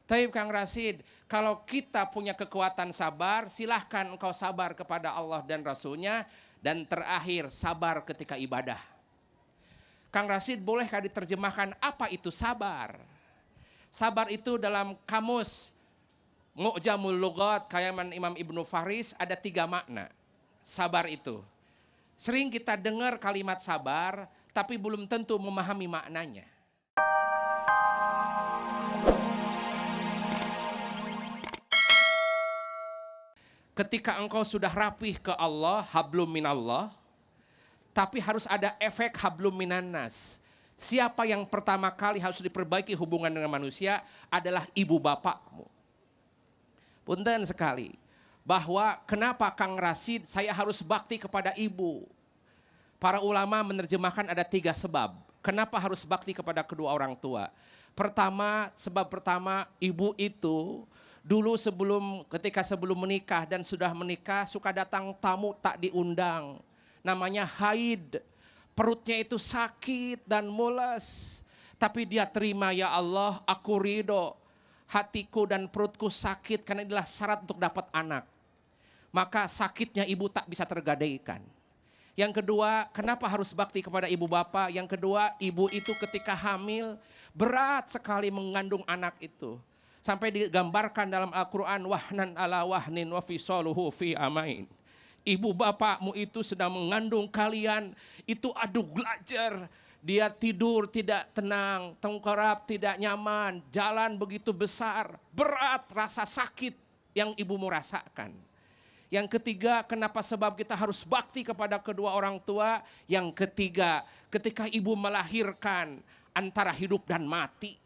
Taib Kang Rashid, kalau kita punya kekuatan sabar, silahkan engkau sabar kepada Allah dan Rasulnya. Dan terakhir, sabar ketika ibadah. Kang Rashid, bolehkah diterjemahkan apa itu sabar? Sabar itu dalam kamus Mu'jamul Lughat kayaman Imam Ibnu Faris ada 3 makna. Sabar itu. Sering kita dengar kalimat sabar, tapi belum tentu memahami maknanya. Ketika engkau sudah rapih ke Allah, hablum minallah, tapi harus ada efek hablum minannas. Siapa yang pertama kali harus diperbaiki hubungan dengan manusia adalah ibu bapakmu. Punten sekali, bahwa kenapa Kang Rashid saya harus bakti kepada ibu. Para ulama menerjemahkan ada 3 sebab. Kenapa harus bakti kepada kedua orang tua? Pertama, sebab pertama, ibu itu dulu ketika sebelum menikah dan sudah menikah suka datang tamu tak diundang. Namanya haid. Perutnya itu sakit dan mules. Tapi dia terima, ya Allah aku ridho. Hatiku dan perutku sakit karena inilah syarat untuk dapat anak. Maka sakitnya ibu tak bisa tergadaikan. Yang kedua, kenapa harus bakti kepada ibu bapak? Yang kedua, ibu itu ketika hamil berat sekali mengandung anak itu. Sampai digambarkan dalam Al-Quran, wahnan ala wahnin wa fisaluhu fi amain. Ibu bapakmu itu sedang mengandung kalian, itu adu gelajar. Dia tidur tidak tenang, tengkurap tidak nyaman, jalan begitu besar, berat rasa sakit yang ibumu rasakan. Yang ketiga, kenapa sebab kita harus bakti kepada kedua orang tua? Yang ketiga, ketika ibu melahirkan antara hidup dan mati.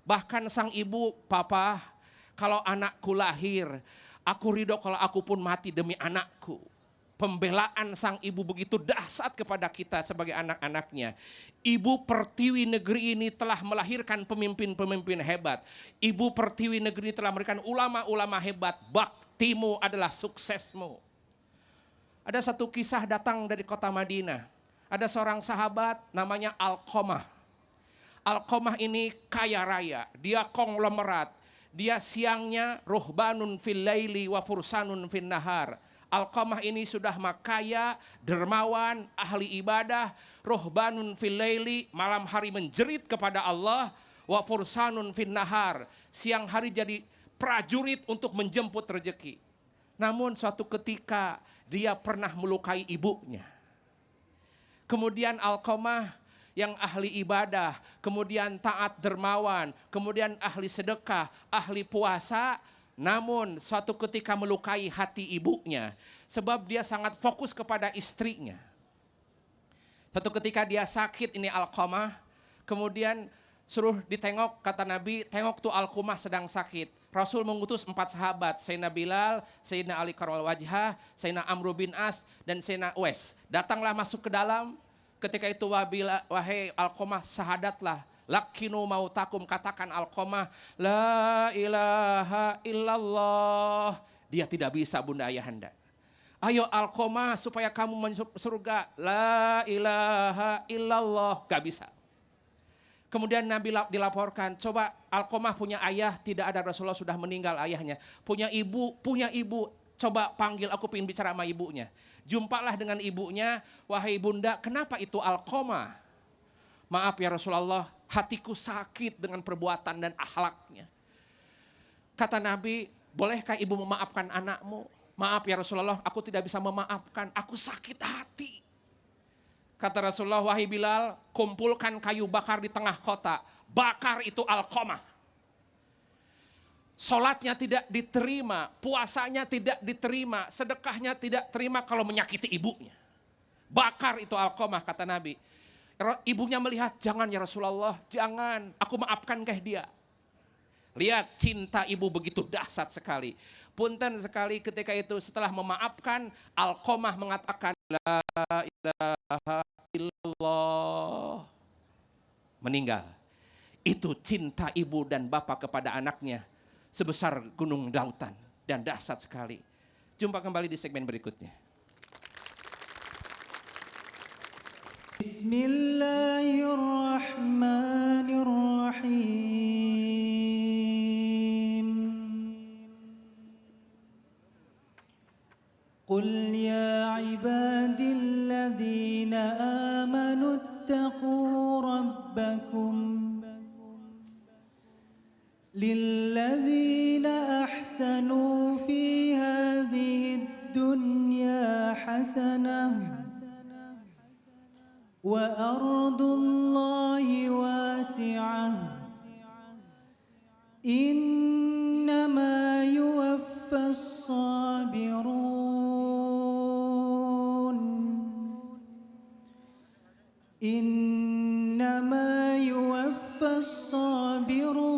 Bahkan sang ibu, papa, kalau anakku lahir, aku ridho kalau aku pun mati demi anakku. Pembelaan sang ibu begitu dahsyat kepada kita sebagai anak-anaknya. Ibu pertiwi negeri ini telah melahirkan pemimpin-pemimpin hebat. Ibu pertiwi negeri telah melahirkan ulama-ulama hebat. Baktimu adalah suksesmu. Ada satu kisah datang dari kota Madinah. Ada seorang sahabat namanya Alqamah. Alqamah ini kaya raya, dia konglomerat. Dia siangnya ruhbanun fil laili wa fursanun fin nahar. Alqamah ini sudah makaya, dermawan, ahli ibadah, ruhbanun fil laili, malam hari menjerit kepada Allah, wa fursanun fin nahar, siang hari jadi prajurit untuk menjemput rezeki. Namun suatu ketika dia pernah melukai ibunya. Kemudian Alqamah yang ahli ibadah, kemudian taat dermawan, kemudian ahli sedekah, ahli puasa, namun suatu ketika melukai hati ibunya, sebab dia sangat fokus kepada istrinya. Suatu ketika dia sakit, ini Alqamah, kemudian suruh ditengok, kata Nabi, tengok tuh Alqamah sedang sakit. Rasul mengutus 4 sahabat, Sayyidina Bilal, Sayyidina Ali Karwal Wajhah, Sayyidina Amr bin As, dan Sayyidina Uwais. Datanglah masuk ke dalam, ketika itu wahai Alqamah, syahadatlah. Lakinu mautakum, katakan Alqamah, la ilaha illallah. Dia tidak bisa, bunda ayahanda. Ayo Alqamah supaya kamu masuk surga, la ilaha illallah. Gak bisa. Kemudian Nabi dilaporkan, coba Alqamah punya ayah, tidak ada, Rasulullah sudah meninggal ayahnya. Punya ibu, coba panggil, aku ingin bicara sama ibunya. Jumpalah dengan ibunya, wahai bunda, kenapa itu Alqamah? Maaf ya Rasulullah, hatiku sakit dengan perbuatan dan akhlaknya. Kata Nabi, bolehkah ibu memaafkan anakmu? Maaf ya Rasulullah, aku tidak bisa memaafkan, aku sakit hati. Kata Rasulullah, wahai Bilal, kumpulkan kayu bakar di tengah kota. Bakar itu Alqamah. Solatnya tidak diterima, puasanya tidak diterima, sedekahnya tidak terima kalau menyakiti ibunya. Bakar itu Alqamah, kata Nabi. Ibunya melihat, jangan ya Rasulullah, jangan, aku maafkan kah dia. Lihat cinta ibu begitu dahsyat sekali. Punten sekali ketika itu setelah memaafkan, Alqamah mengatakan, la ilaha illallah. Meninggal. Itu cinta ibu dan bapak kepada anaknya sebesar gunung lautan dan dahsyat sekali. Jumpa kembali di segmen berikutnya. Bismillahirrahmanirrahim. قل يا عبادي الذين آمنوا اتقوا ربكم للذين أحسنوا في هذه الدنيا حسنة وأرض الله واسعة إنما يوفى الصابرون إنما يوفى الصابرون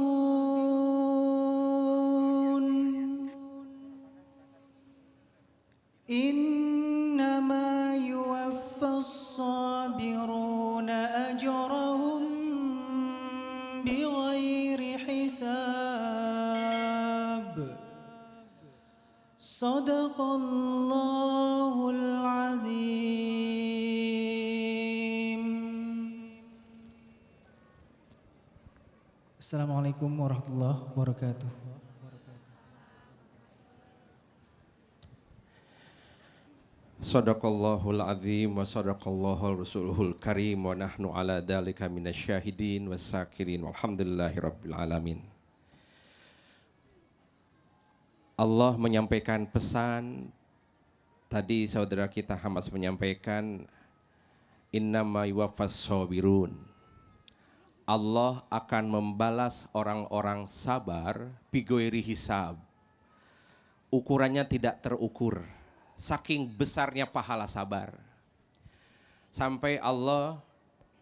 إنما يوفى الصابرون أجرهم بغير حساب صدق الله العظيم. Assalamualaikum warahmatullahi wabarakatuh. Sadaqallahul azim wa sadaqallahul rasuluhul karim wa nahnu ala dhalika minasyahidin wassakirin walhamdulillahi rabbil alamin. Allah menyampaikan pesan tadi, saudara kita Hamas menyampaikan innama yuwaffas sabirun. Allah akan membalas orang-orang sabar bigoiri hisab. Ukurannya tidak terukur. Saking besarnya pahala sabar. Sampai Allah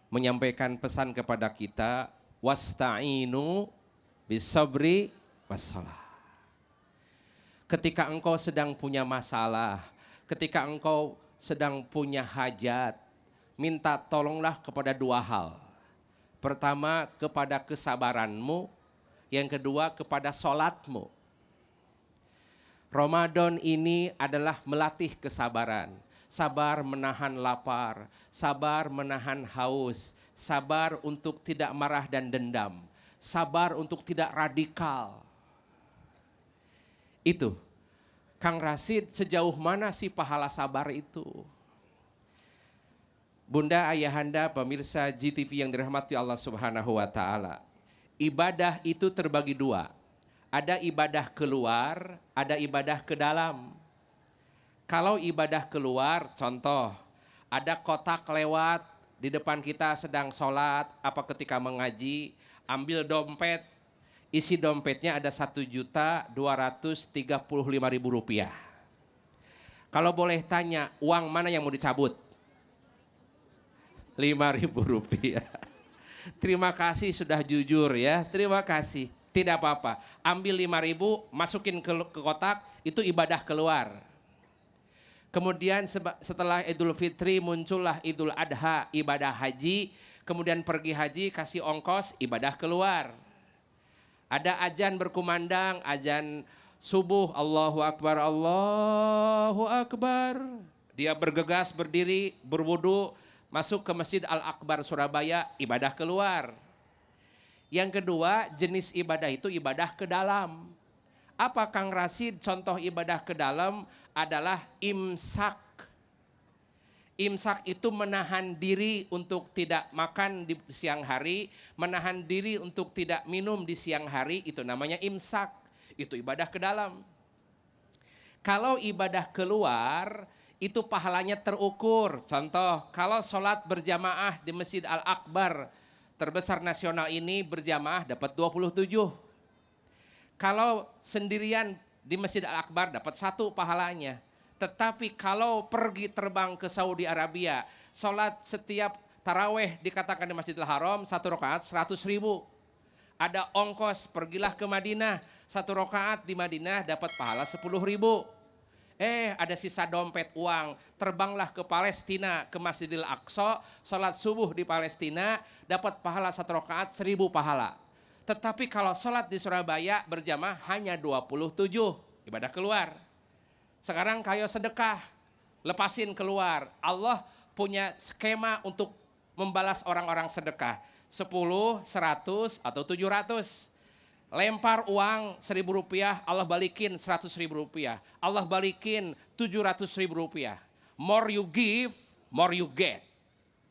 menyampaikan pesan kepada kita, wasta'inu bisabri wassalah. Ketika engkau sedang punya masalah, ketika engkau sedang punya hajat, minta tolonglah kepada dua hal. Pertama, kepada kesabaranmu. Yang kedua, kepada sholatmu. Ramadan ini adalah melatih kesabaran. Sabar menahan lapar, sabar menahan haus, sabar untuk tidak marah dan dendam, sabar untuk tidak radikal. Itu, Kang Rasid, sejauh mana sih pahala sabar itu? Bunda, ayahanda, pemirsa GTV yang dirahmati Allah Subhanahu wa Ta'ala. Ibadah itu terbagi dua. Ada ibadah keluar, ada ibadah ke dalam. Kalau ibadah keluar, contoh, ada kotak lewat di depan kita sedang sholat, apa ketika mengaji, ambil dompet, isi dompetnya ada Rp1.235.000. Kalau boleh tanya, uang mana yang mau dicabut? Rp5.000. Terima kasih sudah jujur ya, terima kasih. Tidak apa-apa, ambil 5.000, masukin ke kotak, itu ibadah keluar. Kemudian setelah Idul Fitri muncullah Idul Adha, ibadah haji. Kemudian pergi haji, kasih ongkos, ibadah keluar. Ada azan berkumandang, azan subuh, Allahu Akbar, Allahu Akbar. Dia bergegas, berdiri, berwudu, masuk ke Masjid Al-Akbar Surabaya, ibadah keluar. Yang kedua, jenis ibadah itu ibadah ke dalam. Apa Kang Rasid contoh ibadah ke dalam? Adalah imsak. Imsak itu menahan diri untuk tidak makan di siang hari, menahan diri untuk tidak minum di siang hari, itu namanya imsak. Itu ibadah ke dalam. Kalau ibadah keluar, itu pahalanya terukur. Contoh, kalau sholat berjamaah di Masjid Al-Akbar, terbesar nasional ini berjamaah dapat 27. Kalau sendirian di Masjid Al-Akbar dapat 1 pahalanya. Tetapi kalau pergi terbang ke Saudi Arabia, sholat setiap taraweh dikatakan di Masjidil Haram 1 rakaat 100.000. Ada ongkos, pergilah ke Madinah, 1 rakaat di Madinah dapat pahala 10.000. Ada sisa dompet uang, terbanglah ke Palestina, ke Masjidil Aqsa, sholat subuh di Palestina, dapat pahala 1 rakaat 1.000 pahala. Tetapi kalau sholat di Surabaya berjamaah hanya 27, ibadah keluar. Sekarang kayo sedekah, lepasin keluar. Allah punya skema untuk membalas orang-orang sedekah. 10, 100, atau 700. Lempar uang 1.000 rupiah, Allah balikin 100.000 rupiah. Allah balikin 700.000 rupiah. More you give, more you get.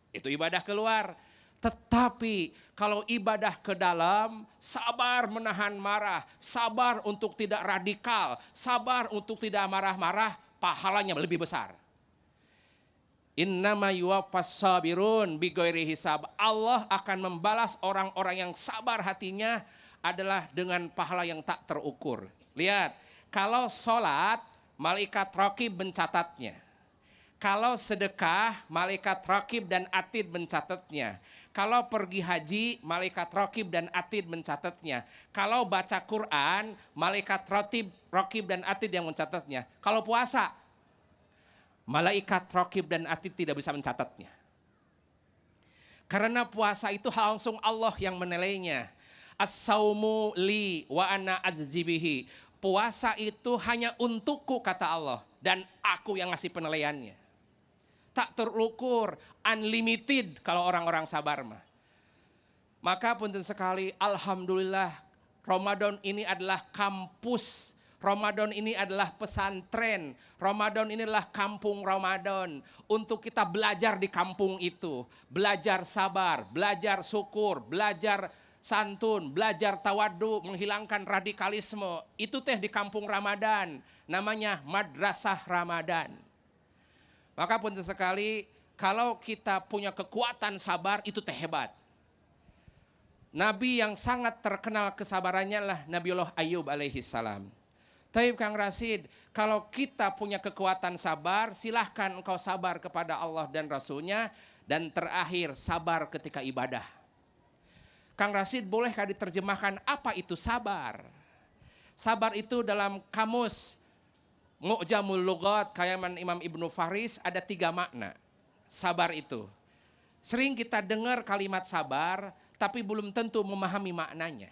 Itu ibadah keluar. Tetapi kalau ibadah ke dalam, sabar menahan marah, sabar untuk tidak radikal, sabar untuk tidak marah-marah, pahalanya lebih besar. Innama yuwaffas sabirun bighairi hisab. Allah akan membalas orang-orang yang sabar hatinya adalah dengan pahala yang tak terukur. Lihat, kalau sholat, malaikat raqib mencatatnya. Kalau sedekah, malaikat raqib dan atid mencatatnya. Kalau pergi haji, malaikat raqib dan atid mencatatnya. Kalau baca Quran, malaikat raqib dan atid yang mencatatnya. Kalau puasa, malaikat raqib dan atid tidak bisa mencatatnya. Karena puasa itu langsung Allah yang menilainya. As-saumu li wa ana azjibihi. Puasa itu hanya untukku kata Allah. Dan aku yang ngasih penilaiannya. Tak terukur, unlimited kalau orang-orang sabar mah. Maka punten sekali, alhamdulillah Ramadan ini adalah kampus. Ramadan ini adalah pesantren. Ramadan ini adalah kampung Ramadan. Untuk kita belajar di kampung itu. Belajar sabar, belajar syukur, belajar santun, belajar tawadu, menghilangkan radikalisme. Itu teh di kampung Ramadan. Namanya Madrasah Ramadan. Maka punten sekali, kalau kita punya kekuatan sabar, itu teh hebat. Nabi yang sangat terkenal kesabarannya lah Nabiullah Ayub alaihi salam. Taib Kang Rasid, kalau kita punya kekuatan sabar, silahkan engkau sabar kepada Allah dan Rasulnya. Dan terakhir, sabar ketika ibadah. Kang Rasid, bolehkah diterjemahkan apa itu sabar? Sabar itu dalam kamus Mu'jamul Lughat kayaman Imam Ibnu Faris ada 3 makna. Sabar itu. Sering kita dengar kalimat sabar, tapi belum tentu memahami maknanya.